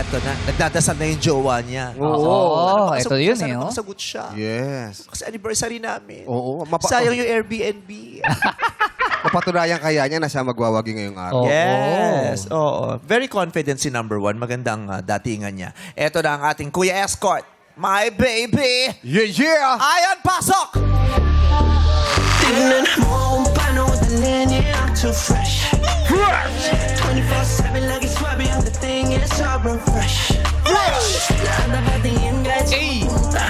eto na. Nagdadasal na yung jowa niya. Oo, ito yun Sana oh. makasagot siya. Yes. Kasi anniversary namin. Oo. Sayang yung Airbnb. Mapatunayan kaya niya na siya magwawagi ngayong araw. Oo. Yes. Oo. Very confident si number one. Magandang datingan niya. Eto na ang ating Kuya Escort. My baby! Yeah, yeah! Ayan, pasok! Tignan mo kung paano dalhin niya ang too fresh 24/7 lagi swabe ang dating niya sobrang fresh Lahat na patingin kahit sa pumunta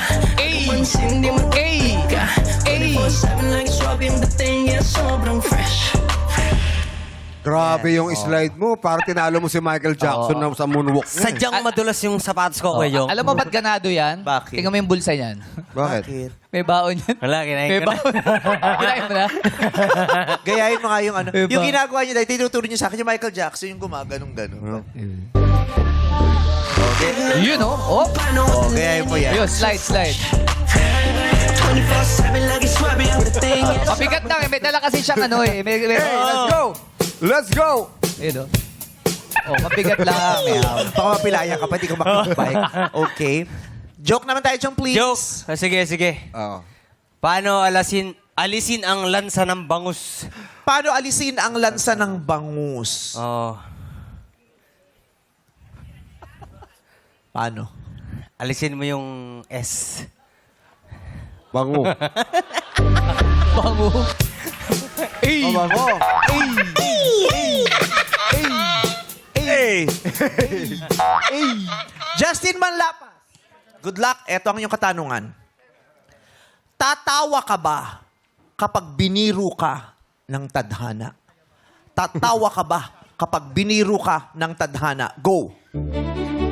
Pansin di magkika 24/7 lagi swabe ang dating niya sobrang fresh Grabe yung slide mo. Parang tinalo mo si Michael Jackson na sa moonwalk niya. Sadyang madulas yung sapatos ko, Kuya Jong. Alam mo ba't ganado yan? Bakit? Tingnan mo yung bulsa niyan. Bakit? May baon yan. Wala, kinain May ko na. baon. Kinain mo na? Gayahin mo nga yung ano. Iba. Yung ginagawa niya dahil tinuturo niya sa akin yung Michael Jackson, yung gumaganong-ganon. Yun oh. Paano Gayahin mo yan. Yun, slide. 24/7 lagi swabe ang dating niya Mabigat lang eh. May dala kasi siyang ano eh. Let's go! Let's go! Ayun oh. Oh, mabigat lang. Baka mapilaya ka pa, di ka makikibike. Okay. Joke naman tayo, Chong, please. Joke. Sige. Oo. Paano alisin ang lansa ng bangus? Paano alisin ang lansa ng bangus? Oh, Paano? alisin mo yung S. Bango. Bango. Bango. Justin Manlapas. Good luck. Eto ang iyong katanungan. Tatawa ka ba kapag biniru ka ng tadhana? Tatawa ka ba kapag biniru ka ng tadhana? Go.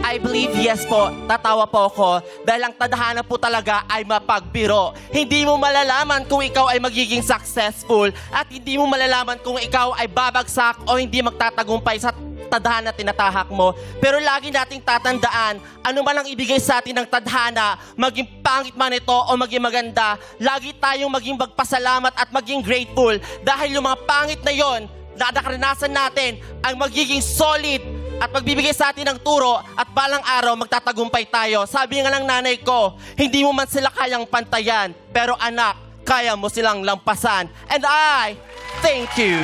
I believe yes po. Tatawa po ako dahil ang tadhana po talaga ay mapagbiro. Hindi mo malalaman kung ikaw ay magiging successful at hindi mo malalaman kung ikaw ay babagsak o hindi magtatagumpay sa tadhana tinatahak mo. Pero lagi nating tatandaan, ano man ang ibigay sa atin ng tadhana, maging pangit man ito o maging maganda, lagi tayong maging magpasalamat at maging grateful dahil yung mga pangit na yon na nakaranasan natin ang magiging solid at magbibigay sa atin ng turo at balang araw magtatagumpay tayo. Sabi nga ng nanay ko, hindi mo man sila kayang pantayan, pero anak, kaya mo silang lampasan. And I thank you.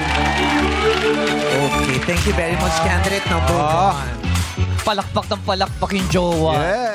Okay. Thank you very much, candidate number one. Palakpak ng palakpak yung jowa. Yeah.